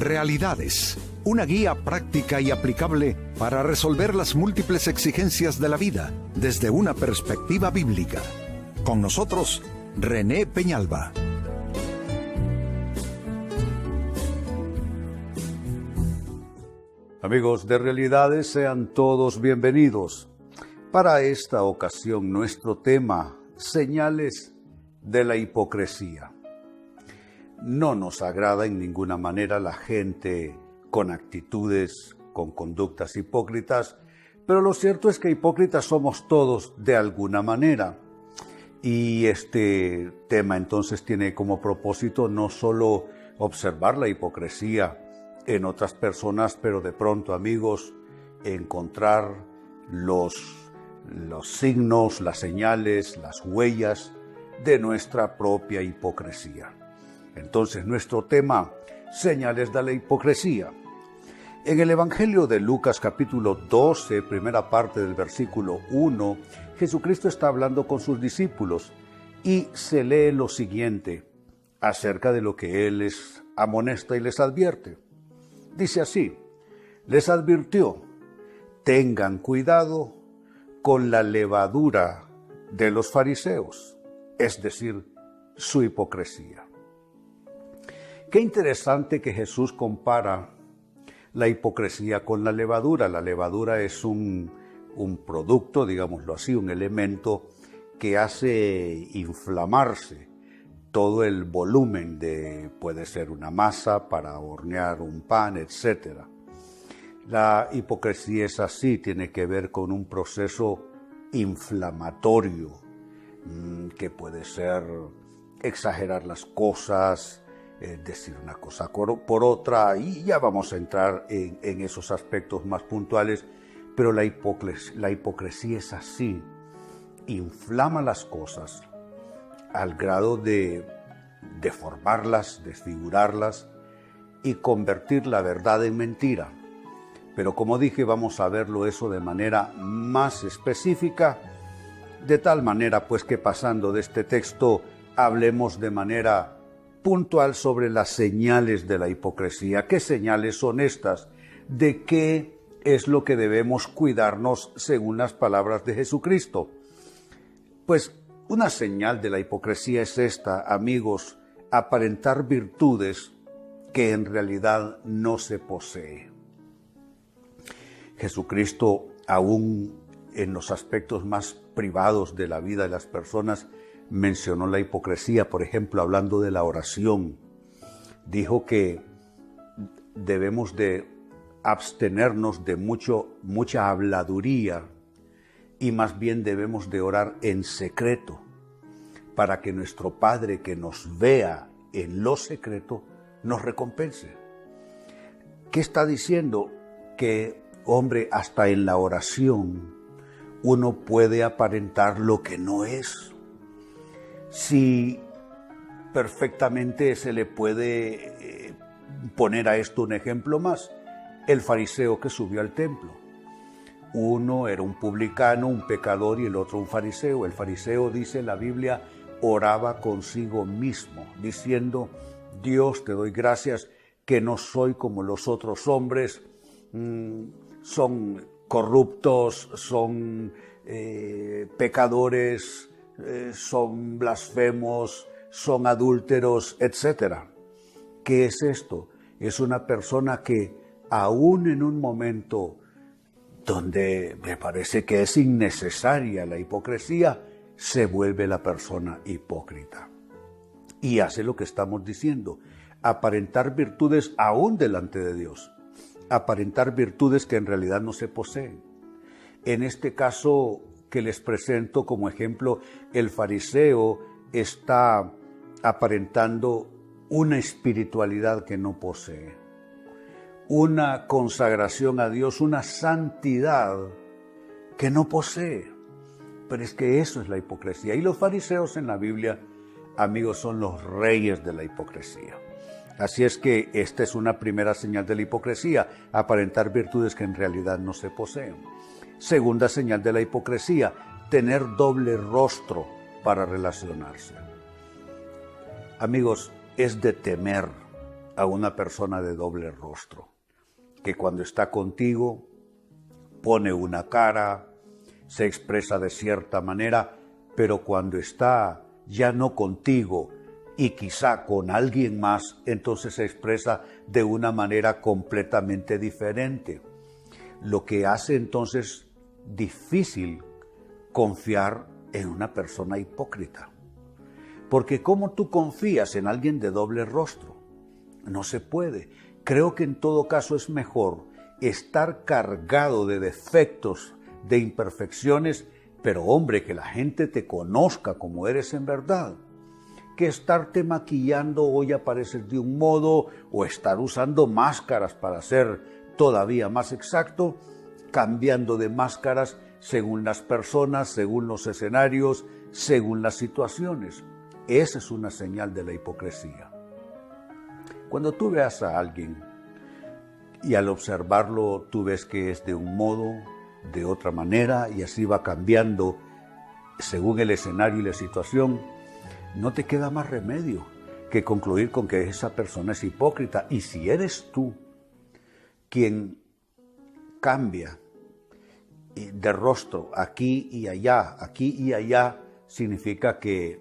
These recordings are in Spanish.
Realidades, una guía práctica y aplicable para resolver las múltiples exigencias de la vida desde una perspectiva bíblica. Con nosotros, René Peñalba. Amigos de Realidades, sean todos bienvenidos. Para esta ocasión, nuestro tema, señales de la hipocresía. No nos agrada en ninguna manera la gente con actitudes, con conductas hipócritas, pero lo cierto es que hipócritas somos todos de alguna manera. Y este tema entonces tiene como propósito no solo observar la hipocresía en otras personas, pero de pronto, amigos, encontrar los signos, las señales, las huellas de nuestra propia hipocresía. Entonces, nuestro tema, señales de la hipocresía. En el Evangelio de Lucas capítulo 12, primera parte del versículo 1, Jesucristo está hablando con sus discípulos y se lee lo siguiente acerca de lo que Él les amonesta y les advierte. Dice así, les advirtió, tengan cuidado con la levadura de los fariseos, es decir, su hipocresía. Qué interesante que Jesús compara la hipocresía con la levadura. La levadura es un producto, digámoslo así, un elemento que hace inflamarse todo el volumen puede ser una masa para hornear un pan, etc. La hipocresía es así, tiene que ver con un proceso inflamatorio, que puede ser exagerar las cosas, decir una cosa por otra, y ya vamos a entrar en esos aspectos más puntuales, pero la hipocresía es así, inflama las cosas al grado de deformarlas, desfigurarlas y convertir la verdad en mentira. Pero como dije, vamos a verlo eso de manera más específica, de tal manera pues que pasando de este texto hablemos de manera puntual sobre las señales de la hipocresía. ¿Qué señales son estas? ¿De qué es lo que debemos cuidarnos según las palabras de Jesucristo? Pues una señal de la hipocresía es esta, amigos, aparentar virtudes que en realidad no se posee. Jesucristo, aún en los aspectos más privados de la vida de las personas, mencionó la hipocresía, por ejemplo, hablando de la oración. Dijo que debemos de abstenernos de mucha habladuría y más bien debemos de orar en secreto para que nuestro Padre que nos vea en lo secreto nos recompense. ¿Qué está diciendo? Que, hombre, hasta en la oración uno puede aparentar lo que no es. Si perfectamente se le puede poner a esto un ejemplo más, el fariseo que subió al templo. Uno era un publicano, un pecador, y el otro un fariseo. El fariseo, dice la Biblia, oraba consigo mismo, diciendo, Dios, te doy gracias que no soy como los otros hombres, son corruptos, son pecadores, son blasfemos, son adúlteros, etc. ¿Qué es esto? Es una persona que aún en un momento donde me parece que es innecesaria la hipocresía, se vuelve la persona hipócrita. Y hace lo que estamos diciendo, aparentar virtudes aún delante de Dios, aparentar virtudes que en realidad no se poseen. En este caso que les presento como ejemplo, el fariseo está aparentando una espiritualidad que no posee, una consagración a Dios, una santidad que no posee. Pero es que eso es la hipocresía. Y los fariseos en la Biblia, amigos, son los reyes de la hipocresía. Así es que esta es una primera señal de la hipocresía, aparentar virtudes que en realidad no se poseen. Segunda señal de la hipocresía, tener doble rostro para relacionarse. Amigos, es de temer a una persona de doble rostro, que cuando está contigo pone una cara, se expresa de cierta manera, pero cuando está ya no contigo y quizá con alguien más, entonces se expresa de una manera completamente diferente. Lo que hace entonces difícil confiar en una persona hipócrita. Porque ¿cómo tú confías en alguien de doble rostro? No se puede. Creo que en todo caso es mejor estar cargado de defectos, de imperfecciones, pero hombre, que la gente te conozca como eres en verdad, que estarte maquillando hoy aparecer de un modo o estar usando máscaras para ser todavía más exacto, cambiando de máscaras según las personas, según los escenarios, según las situaciones. Esa es una señal de la hipocresía. Cuando tú veas a alguien y al observarlo tú ves que es de un modo, de otra manera, y así va cambiando según el escenario y la situación, no te queda más remedio que concluir con que esa persona es hipócrita. Y si eres tú quien cambia de rostro aquí y allá, significa que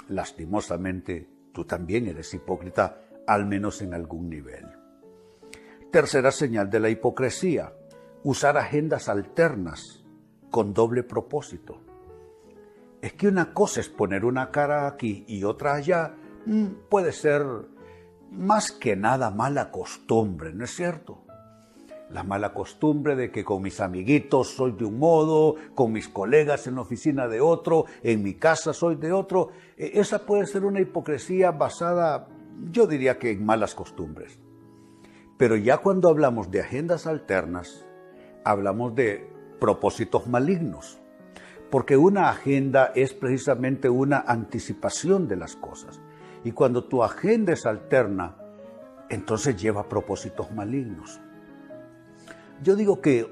lastimosamente tú también eres hipócrita, al menos en algún nivel. Tercera señal de la hipocresía: usar agendas alternas con doble propósito. Es que una cosa es poner una cara aquí y otra allá, puede ser más que nada mala costumbre, ¿no es cierto? La mala costumbre de que con mis amiguitos soy de un modo, con mis colegas en la oficina de otro, en mi casa soy de otro. Esa puede ser una hipocresía basada, yo diría que en malas costumbres. Pero ya cuando hablamos de agendas alternas, hablamos de propósitos malignos, porque una agenda es precisamente una anticipación de las cosas. Y cuando tu agenda es alterna, entonces lleva propósitos malignos. Yo digo que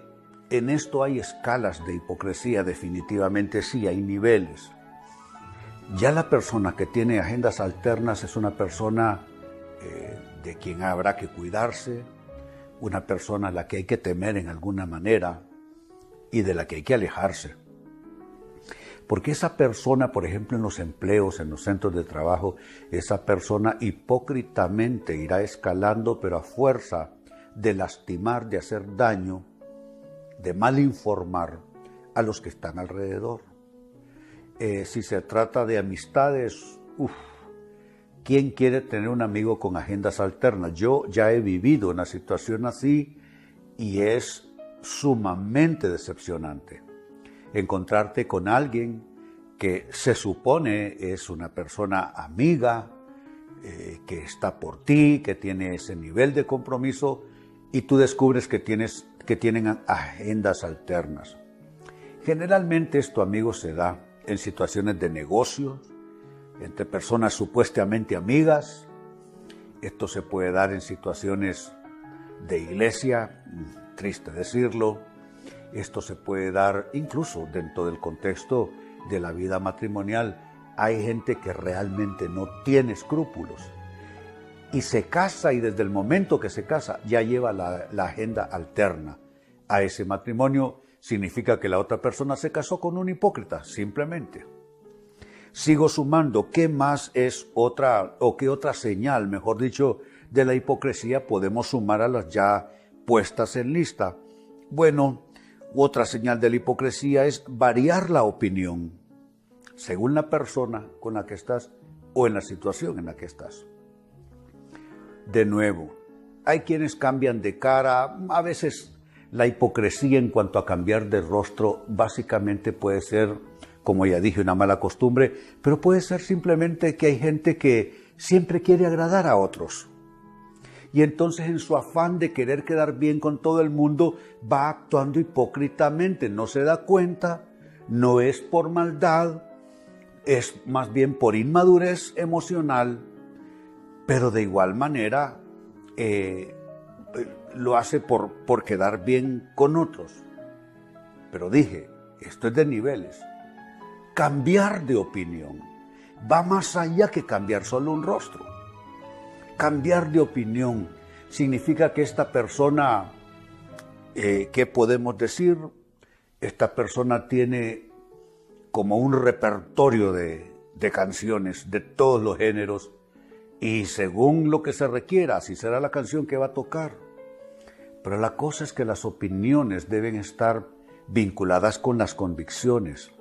en esto hay escalas de hipocresía, definitivamente sí, hay niveles. Ya la persona que tiene agendas alternas es una persona de quien habrá que cuidarse, una persona a la que hay que temer en alguna manera y de la que hay que alejarse. Porque esa persona, por ejemplo, en los empleos, en los centros de trabajo, esa persona hipócritamente irá escalando, pero a fuerza de lastimar, de hacer daño, de mal informar a los que están alrededor. Si se trata de amistades, ¿quién quiere tener un amigo con agendas alternas? Yo ya he vivido una situación así y es sumamente decepcionante. Encontrarte con alguien que se supone es una persona amiga, que está por ti, que tiene ese nivel de compromiso, y tú descubres que tienen agendas alternas. Generalmente esto, amigos, se da en situaciones de negocios, entre personas supuestamente amigas. Esto se puede dar en situaciones de iglesia, triste decirlo. Esto se puede dar incluso dentro del contexto de la vida matrimonial. Hay gente que realmente no tiene escrúpulos y se casa, y desde el momento que se casa ya lleva la agenda alterna a ese matrimonio. Significa que la otra persona se casó con un hipócrita, simplemente. Sigo sumando, ¿qué más es otra, o qué otra señal, mejor dicho, de la hipocresía podemos sumar a las ya puestas en lista? Bueno, otra señal de la hipocresía es variar la opinión según la persona con la que estás o en la situación en la que estás. De nuevo, hay quienes cambian de cara. A veces la hipocresía en cuanto a cambiar de rostro básicamente puede ser, como ya dije, una mala costumbre, pero puede ser simplemente que hay gente que siempre quiere agradar a otros. Y entonces en su afán de querer quedar bien con todo el mundo va actuando hipócritamente, no se da cuenta, no es por maldad, es más bien por inmadurez emocional, pero de igual manera lo hace por quedar bien con otros. Pero dije, esto es de niveles. Cambiar de opinión va más allá que cambiar solo un rostro. Cambiar de opinión significa que esta persona, ¿qué podemos decir? Esta persona tiene como un repertorio de canciones de todos los géneros y según lo que se requiera, así será la canción que va a tocar. Pero la cosa es que las opiniones deben estar vinculadas con las convicciones.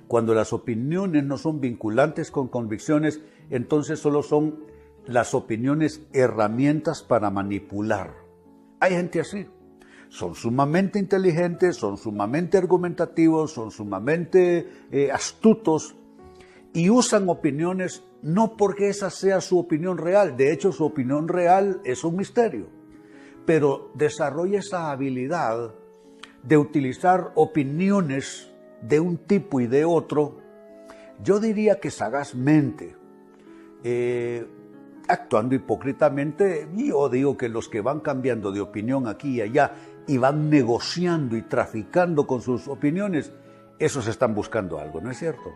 Cuando las opiniones no son vinculantes con convicciones, entonces solo son las opiniones herramientas para manipular. Hay gente así. Son sumamente inteligentes, son sumamente argumentativos, son sumamente astutos y usan opiniones no porque esa sea su opinión real. De hecho, su opinión real es un misterio. Pero desarrolla esa habilidad de utilizar opiniones de un tipo y de otro, yo diría que sagazmente, actuando hipócritamente. Yo digo que los que van cambiando de opinión aquí y allá y van negociando y traficando con sus opiniones, esos están buscando algo, ¿no es cierto?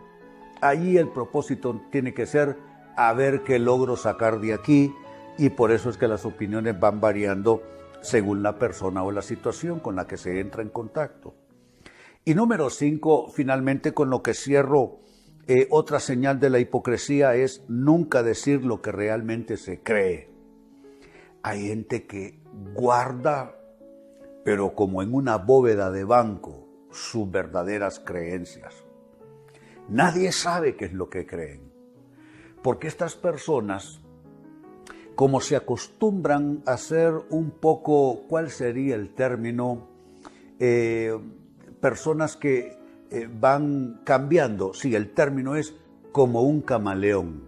Allí el propósito tiene que ser a ver qué logro sacar de aquí, y por eso es que las opiniones van variando según la persona o la situación con la que se entra en contacto. Y número 5, finalmente, con lo que cierro, otra señal de la hipocresía es nunca decir lo que realmente se cree. Hay gente que guarda, pero como en una bóveda de banco, sus verdaderas creencias. Nadie sabe qué es lo que creen, porque estas personas, como se acostumbran a ser un poco, ¿cuál sería el término? Personas que van cambiando, sí, el término es como un camaleón,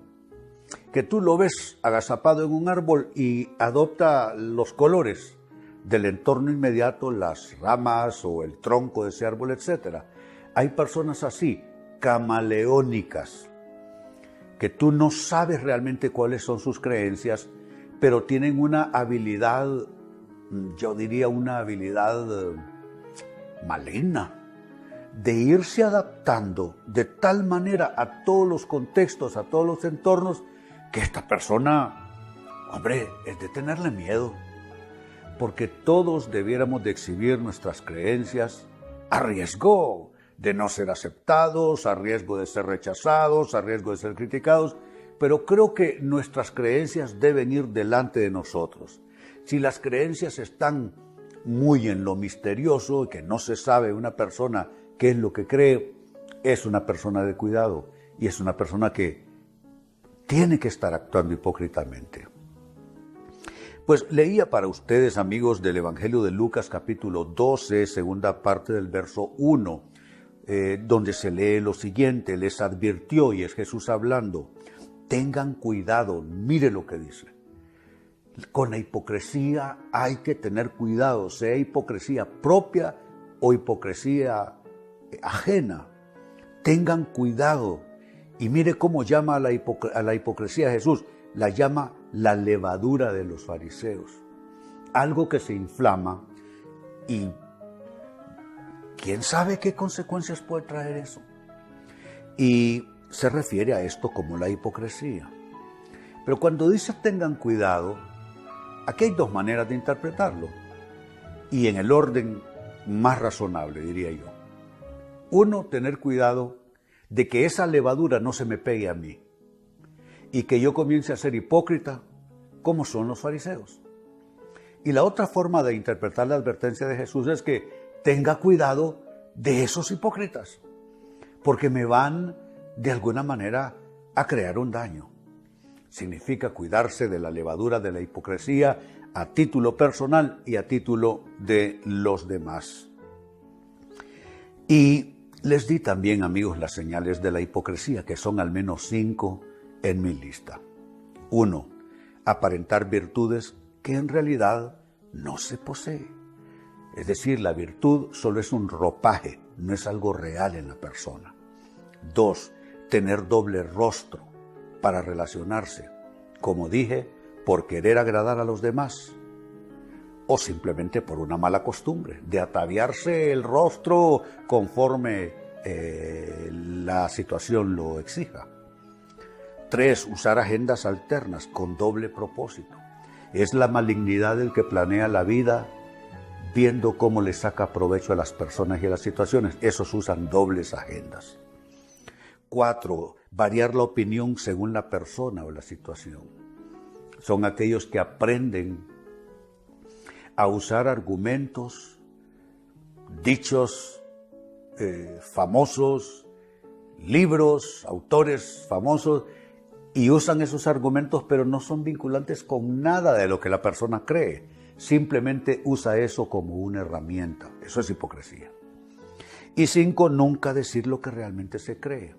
que tú lo ves agazapado en un árbol y adopta los colores del entorno inmediato, las ramas o el tronco de ese árbol, etc. Hay personas así, camaleónicas, que tú no sabes realmente cuáles son sus creencias, pero tienen una habilidad, yo diría una habilidad maligna, de irse adaptando de tal manera a todos los contextos, a todos los entornos, que esta persona, hombre, es de tenerle miedo. Porque todos debiéramos de exhibir nuestras creencias a riesgo de no ser aceptados, a riesgo de ser rechazados, a riesgo de ser criticados, pero creo que nuestras creencias deben ir delante de nosotros. Si las creencias están muy en lo misterioso y que no se sabe una persona qué es lo que cree, es una persona de cuidado y es una persona que tiene que estar actuando hipócritamente. Pues leía para ustedes, amigos, del Evangelio de Lucas, capítulo 12, segunda parte del verso 1, donde se lee lo siguiente: les advirtió, y es Jesús hablando, tengan cuidado, mire lo que dice. Con la hipocresía hay que tener cuidado, sea hipocresía propia o hipocresía ajena. Tengan cuidado. Y mire cómo llama a la hipocresía Jesús. La llama la levadura de los fariseos. Algo que se inflama y ¿quién sabe qué consecuencias puede traer eso? Y se refiere a esto como la hipocresía. Pero cuando dice tengan cuidado, aquí hay dos maneras de interpretarlo. Y en el orden más razonable, diría yo. Uno, tener cuidado de que esa levadura no se me pegue a mí y que yo comience a ser hipócrita como son los fariseos. Y la otra forma de interpretar la advertencia de Jesús es que tenga cuidado de esos hipócritas, porque me van de alguna manera a crear un daño. Significa cuidarse de la levadura de la hipocresía a título personal y a título de los demás. Y les di también, amigos, las señales de la hipocresía, que son al menos 5 en mi lista. 1. Aparentar virtudes que en realidad no se posee. Es decir, la virtud solo es un ropaje, no es algo real en la persona. 2. Tener doble rostro para relacionarse, como dije, por querer agradar a los demás, o simplemente por una mala costumbre de ataviarse el rostro conforme la situación lo exija. 3. Usar agendas alternas con doble propósito. Es la malignidad del que planea la vida viendo cómo le saca provecho a las personas y a las situaciones. Esos usan dobles agendas. 4. Variar la opinión según la persona o la situación. Son aquellos que aprenden a usar argumentos, dichos famosos, libros, autores famosos, y usan esos argumentos, pero no son vinculantes con nada de lo que la persona cree. Simplemente usa eso como una herramienta. Eso es hipocresía. Y 5, nunca decir lo que realmente se cree,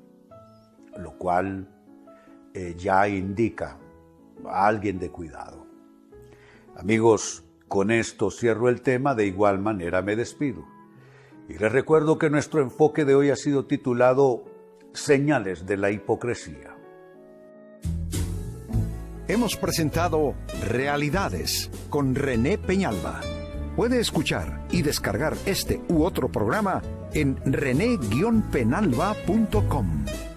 lo cual ya indica a alguien de cuidado. Amigos, con esto cierro el tema, de igual manera me despido. Y les recuerdo que nuestro enfoque de hoy ha sido titulado Señales de la hipocresía. Hemos presentado Realidades con René Peñalba. Puede escuchar y descargar este u otro programa en rene-penalba.com.